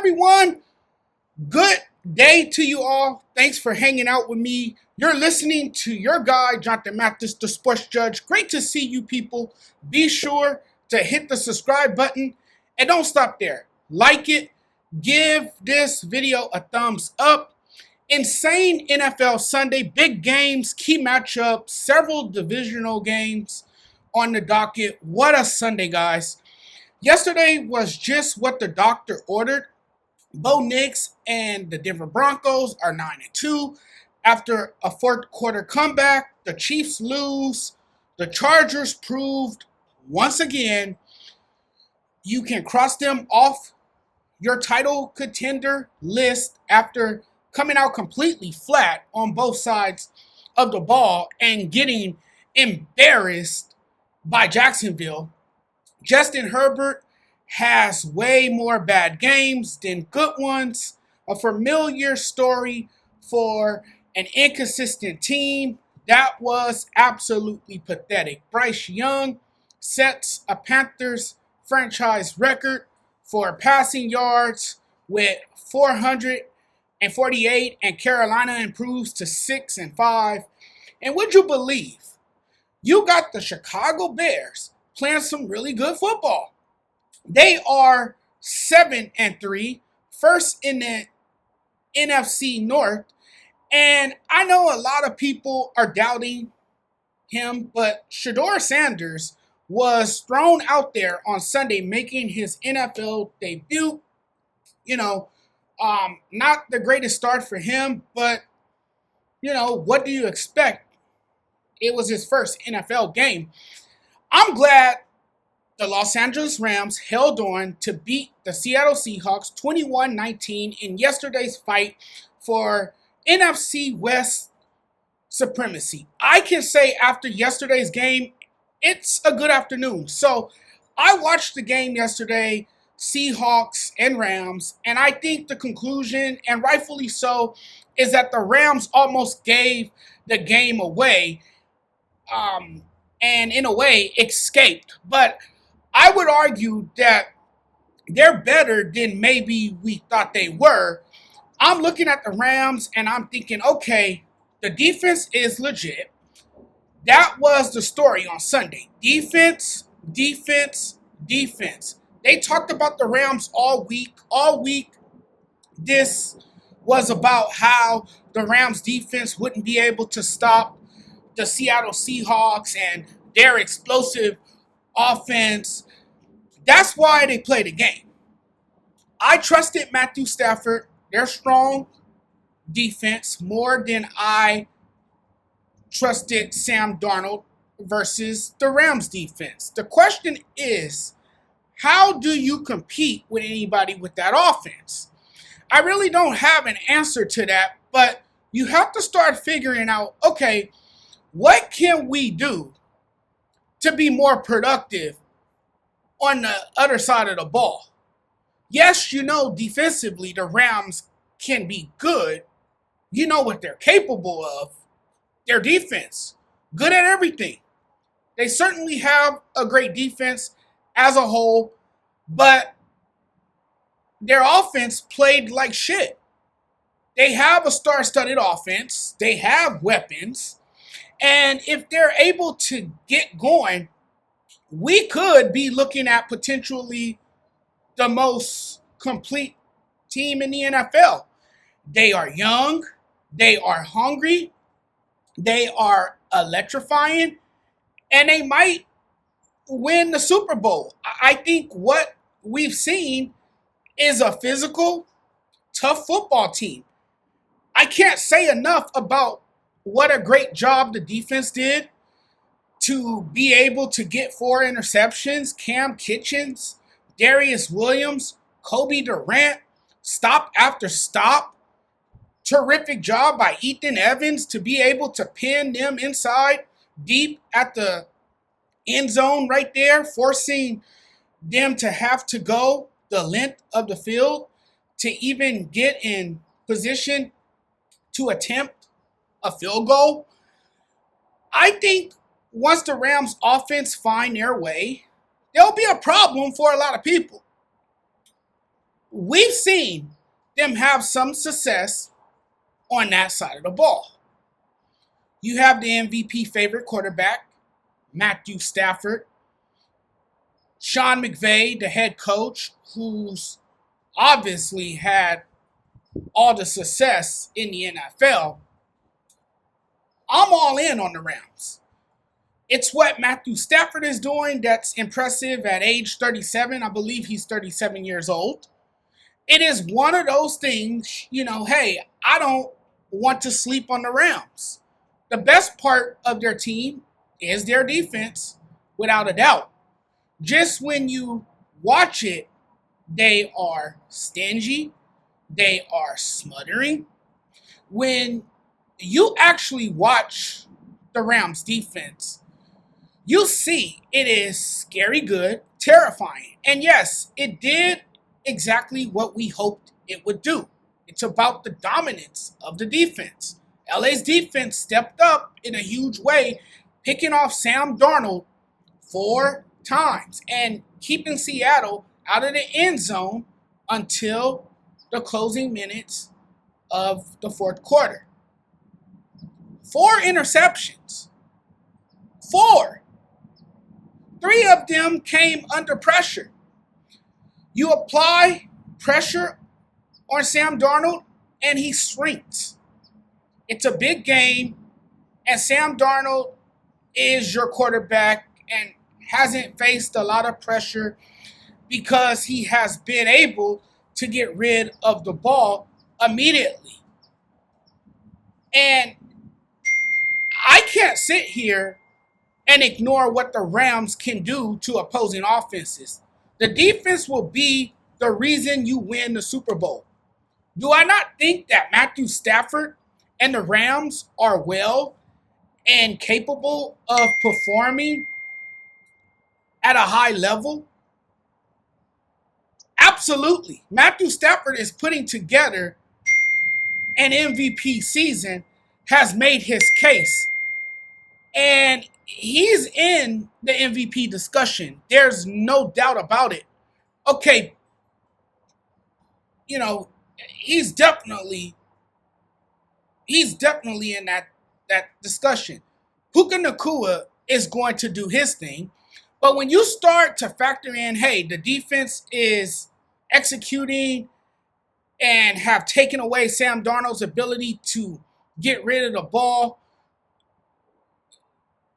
everyone. Good day to you all. Thanks for hanging out with me. You're listening to your guy, Jonathan Mathis, the Sports Judge. Great to see you people. Be sure to hit the subscribe button and don't stop there. Like it. Give this video a thumbs up. Insane NFL Sunday. Big games, key matchups, several divisional games on the docket. What a Sunday, guys. Yesterday was just what the doctor ordered. Bo Nix and the Denver Broncos are 9-2. After a fourth quarter comeback, the Chiefs lose. The Chargers proved once again you can cross them off your title contender list after coming out completely flat on both sides of the ball and getting embarrassed by Jacksonville. Justin Herbert has way more bad games than good ones. A familiar story for an inconsistent team. That was absolutely pathetic. Bryce Young sets a Panthers franchise record for passing yards with 448, and Carolina improves to 6-5. And would you believe you got the Chicago Bears playing some really good football? They are 7-3, first in the NFC North. And I know a lot of people are doubting him, but Shedeur Sanders was thrown out there on Sunday making his NFL debut. Not the greatest start for him, but, what do you expect? It was his first NFL game. I'm glad the Los Angeles Rams held on to beat the Seattle Seahawks 21-19 in yesterday's fight for NFC West supremacy. I can say after yesterday's game, it's a good afternoon. So I watched the game yesterday, Seahawks and Rams, and I think the conclusion, and rightfully so, is that the Rams almost gave the game away and in a way escaped. But I would argue that they're better than maybe we thought they were. I'm looking at the Rams and I'm thinking, okay, the defense is legit. That was the story on Sunday. Defense, defense, defense. They talked about the Rams all week. All week, this was about how the Rams defense wouldn't be able to stop the Seattle Seahawks and their explosive offense. That's why they play the game. I trusted Matthew Stafford, their strong defense, more than I trusted Sam Darnold versus the Rams defense. The question is, how do you compete with anybody with that offense? I really don't have an answer to that, but you have to start figuring out, okay, what can we do to be more productive on the other side of the ball? Yes, defensively, the Rams can be good. You know what they're capable of. Their defense, good at everything. They certainly have a great defense as a whole, but their offense played like shit. They have a star-studded offense. They have weapons. And if they're able to get going, we could be looking at potentially the most complete team in the NFL. They are young. They are hungry. They are electrifying. And they might win the Super Bowl. I think what we've seen is a physical, tough football team. I can't say enough about what a great job the defense did to be able to get 4 interceptions. Cam Kitchens, Darius Williams, Kobe Durant, stop after stop. Terrific job by Ethan Evans to be able to pin them inside deep at the end zone right there, forcing them to have to go the length of the field to even get in position to attempt a field goal. I think once the Rams offense find their way, there'll be a problem for a lot of people. we've seen them have some success on that side of the ball. You have the MVP favorite quarterback, Matthew Stafford, Sean McVay, the head coach, who's obviously had all the success in the NFL. I'm all in on the Rams. It's what Matthew Stafford is doing that's impressive at age 37. I believe he's 37 years old. It is one of those things, hey, I don't want to sleep on the Rams. The best part of their team is their defense, without a doubt. Just when you watch it, they are stingy. They are smothering. When you actually watch the Rams defense, you see it is scary good, terrifying. And yes, it did exactly what we hoped it would do. It's about the dominance of the defense. LA's defense stepped up in a huge way, picking off Sam Darnold 4 times and keeping Seattle out of the end zone until the closing minutes of the fourth quarter. 4 interceptions. 4. 3 of them came under pressure. You apply pressure on Sam Darnold, and he shrinks. It's a big game, and Sam Darnold is your quarterback and hasn't faced a lot of pressure because he has been able to get rid of the ball immediately. And I can't sit here and ignore what the Rams can do to opposing offenses. The defense will be the reason you win the Super Bowl. Do I not think that Matthew Stafford and the Rams are well and capable of performing at a high level? Absolutely. Matthew Stafford is putting together an MVP season, has made his case, and he's in the MVP discussion. There's no doubt about it. Okay, he's definitely in that discussion. Puka Nacua is going to do his thing, but when you start to factor in, hey, the defense is executing and have taken away Sam Darnold's ability to get rid of the ball,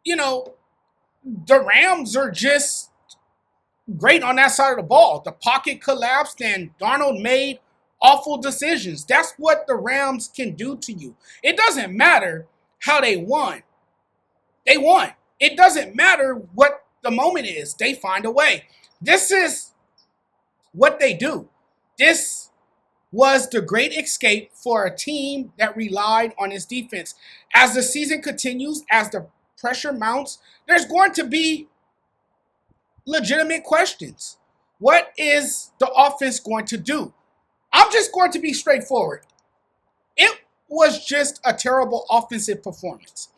the Rams are just great on that side of the ball. The pocket collapsed and Darnold made awful decisions. That's what the Rams can do to you. It doesn't matter how they won. They won. It doesn't matter what the moment is. They find a way. This is what they do. This was the great escape for a team that relied on its defense. As the season continues, as the pressure mounts, there's going to be legitimate questions. What is the offense going to do? I'm just going to be straightforward. It was just a terrible offensive performance.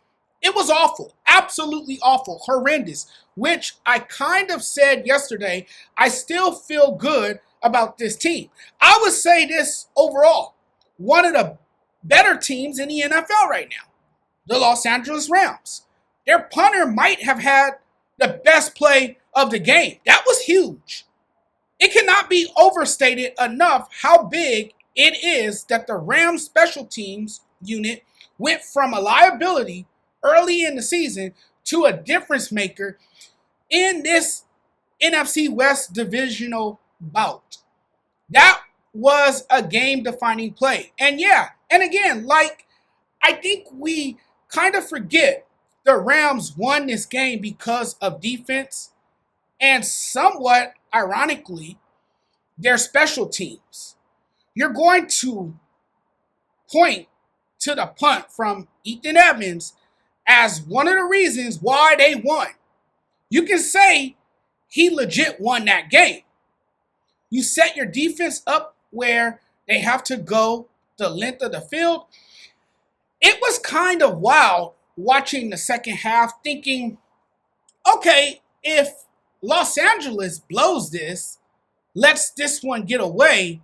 It was awful, absolutely awful, horrendous, which I kind of said yesterday. I still feel good about this team. I would say this overall, one of the better teams in the NFL right now, the Los Angeles Rams. Their punter might have had the best play of the game. That was huge. It cannot be overstated enough how big it is that the Rams special teams unit went from a liability early in the season to a difference maker in this NFC West divisional bout. That was a game-defining play. And again, I think we kind of forget the Rams won this game because of defense and somewhat ironically, their special teams. You're going to point to the punt from Ethan Evans as one of the reasons why they won. You can say he legit won that game. You set your defense up where they have to go the length of the field. It was kind of wild watching the second half thinking, okay, if Los Angeles blows this, lets this one get away,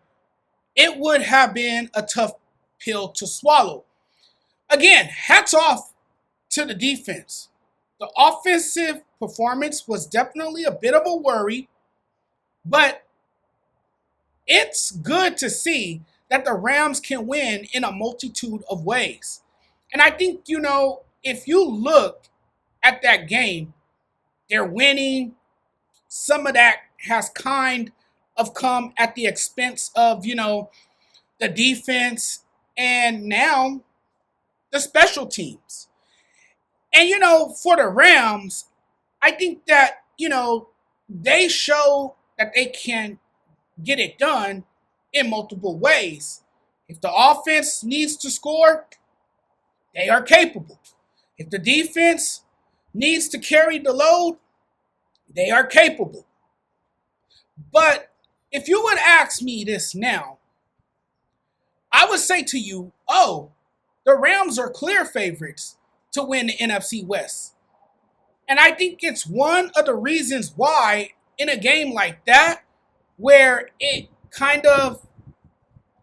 it would have been a tough pill to swallow. Again, hats off to the defense. The offensive performance was definitely a bit of a worry, but it's good to see that the Rams can win in a multitude of ways. And I think, if you look at that game, they're winning. Some of that has kind of come at the expense of, the defense and now the special teams. And, for the Rams, I think that, they show that they can get it done in multiple ways. If the offense needs to score, they are capable. If the defense needs to carry the load, they are capable. But if you would ask me this now, I would say to you, the Rams are clear favorites to win the NFC West. And I think it's one of the reasons why in a game like that, where it kind of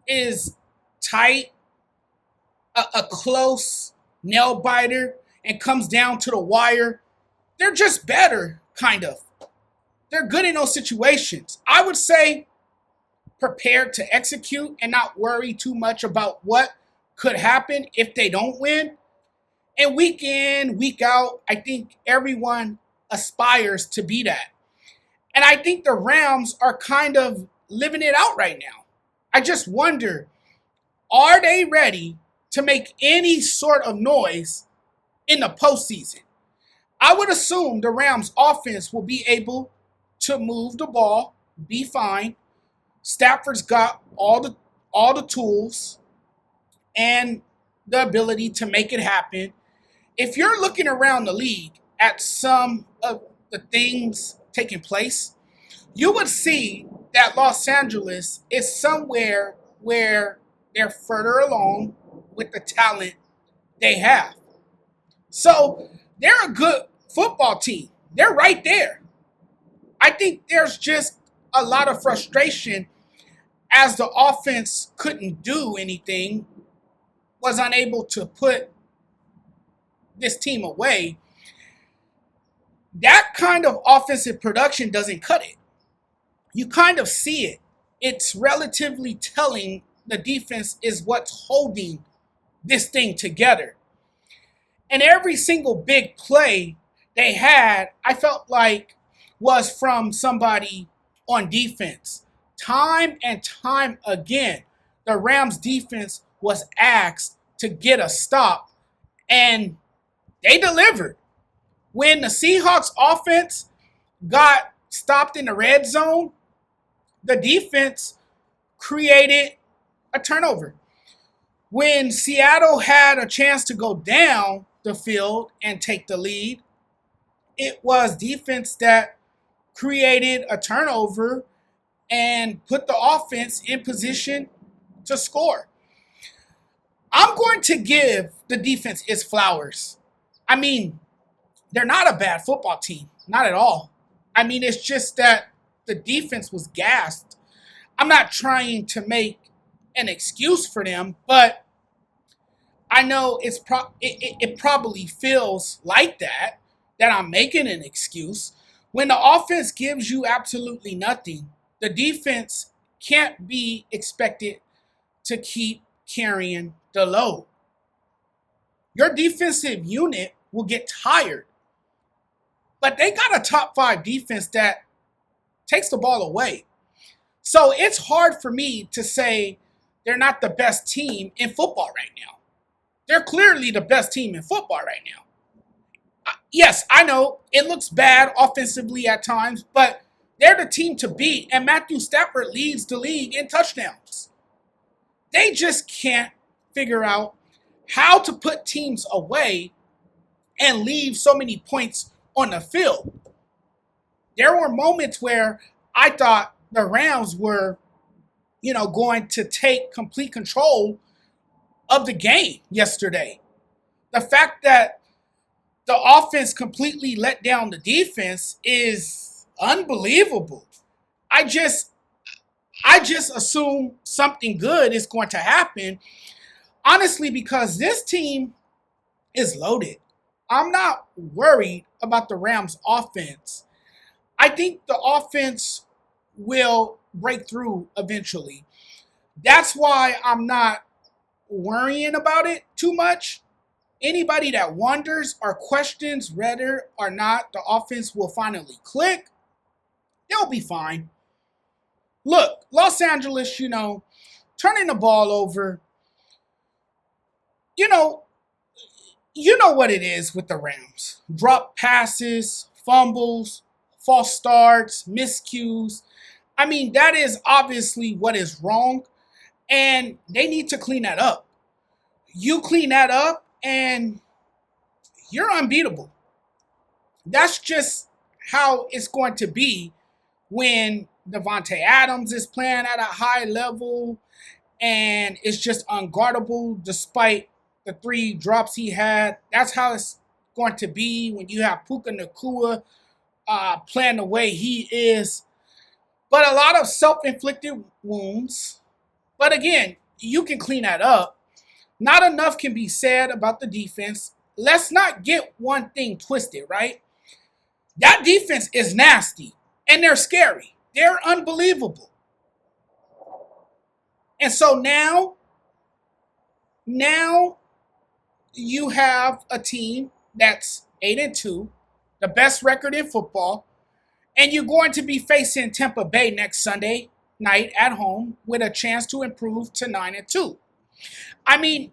is tight, a close nail biter, and comes down to the wire, they're just better, kind of. They're good in those situations. I would say prepared to execute and not worry too much about what could happen if they don't win. And week in, week out, I think everyone aspires to be that. And I think the Rams are kind of living it out right now. I just wonder, are they ready to make any sort of noise in the postseason? I would assume the Rams offense will be able to move the ball, be fine. Stafford's got all the tools and the ability to make it happen. If you're looking around the league at some of the things taking place, you would see that Los Angeles is somewhere where they're further along with the talent they have. So they're a good football team. They're right there. I think there's just a lot of frustration as the offense couldn't do anything, was unable to put this team away. That kind of offensive production doesn't cut it. You kind of see it. It's relatively telling the defense is what's holding this thing together. And every single big play they had, I felt like was from somebody on defense. Time and time again, the Rams defense was asked to get a stop, and they delivered. When the Seahawks offense got stopped in the red zone, the defense created a turnover. When Seattle had a chance to go down the field and take the lead, it was defense that created a turnover and put the offense in position to score. I'm going to give the defense its flowers. I mean, they're not a bad football team. Not at all. I mean, it's just that the defense was gassed. I'm not trying to make an excuse for them, but I know it probably feels like that I'm making an excuse. When the offense gives you absolutely nothing, the defense can't be expected to keep carrying the load. Your defensive unit will get tired. But they got a top 5 defense that takes the ball away. So it's hard for me to say they're not the best team in football right now. They're clearly the best team in football right now. Yes, I know it looks bad offensively at times, but they're the team to beat, and Matthew Stafford leads the league in touchdowns. They just can't figure out how to put teams away and leave so many points on the field. There were moments where I thought the Rams were, going to take complete control of the game yesterday. The fact that the offense completely let down the defense is unbelievable. I I just assume something good is going to happen. Honestly, because this team is loaded. I'm not worried about the Rams offense. I think the offense will break through eventually. That's why I'm not worrying about it too much. Anybody that wonders or questions whether or not the offense will finally click, they'll be fine. Look, Los Angeles, turning the ball over, you know, you know what it is with the Rams. Drop passes, fumbles, false starts, miscues. I mean, that is obviously what is wrong, and they need to clean that up. You clean that up, and you're unbeatable. That's just how it's going to be when Devontae Adams is playing at a high level and it's just unguardable despite the 3 drops he had. That's how it's going to be when you have Puka Nacua playing the way he is. But a lot of self-inflicted wounds. But again, you can clean that up. Not enough can be said about the defense. Let's not get one thing twisted, right? That defense is nasty, and they're scary. They're unbelievable. And so now you have a team that's 8-2, the best record in football, and you're going to be facing Tampa Bay next Sunday night at home with a chance to improve to 9-2. I mean,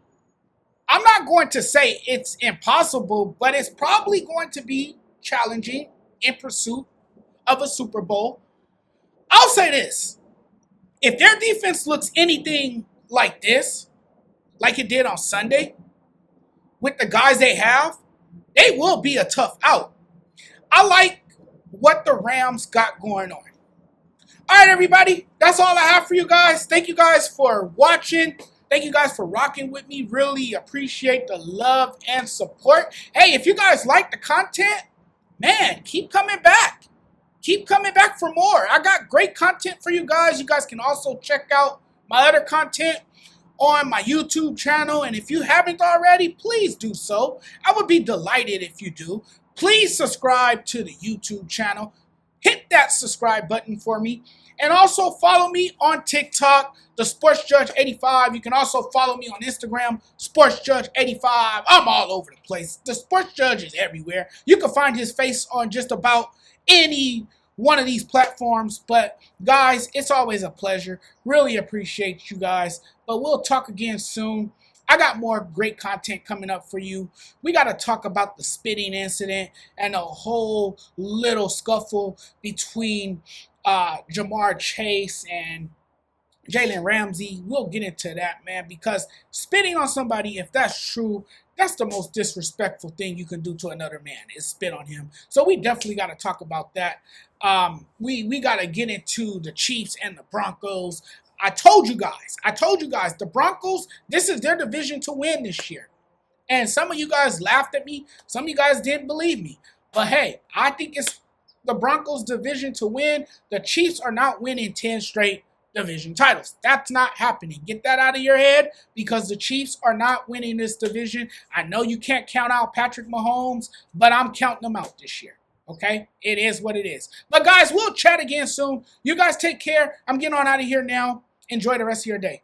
I'm not going to say it's impossible, but it's probably going to be challenging in pursuit of a Super Bowl. I'll say this. If their defense looks anything like this, like it did on Sunday, with the guys they have, they will be a tough out. I like what the Rams got going on. All right, everybody. That's all I have for you guys. Thank you guys for watching. Thank you guys for rocking with me. Really appreciate the love and support. Hey, if you guys like the content, man, keep coming back. Keep coming back for more. I got great content for you guys. You guys can also check out my other content on my YouTube channel. And if you haven't already, please do so. I would be delighted if you do. Please subscribe to the YouTube channel. Hit that subscribe button for me. And also follow me on TikTok, the Sports Judge 85. You can also follow me on Instagram, Sports Judge 85. I'm all over the place. The Sports Judge is everywhere. You can find his face on just about any one of these platforms. But guys, it's always a pleasure. Really appreciate you guys. But we'll talk again soon. I got more great content coming up for you. We got to talk about the spitting incident and a whole little scuffle between Jamar Chase and Jalen Ramsey. We'll get into that, man, because spitting on somebody, if that's true, that's the most disrespectful thing you can do to another man is spit on him. So we definitely got to talk about that. We got to get into the Chiefs and the Broncos. I told you guys, the Broncos, this is their division to win this year. And some of you guys laughed at me. Some of you guys didn't believe me. But hey, I think it's the Broncos' division to win. The Chiefs are not winning 10 straight division titles. That's not happening. Get that out of your head because the Chiefs are not winning this division. I know you can't count out Patrick Mahomes, but I'm counting them out this year. Okay? It is what it is. But guys, we'll chat again soon. You guys take care. I'm getting on out of here now. Enjoy the rest of your day.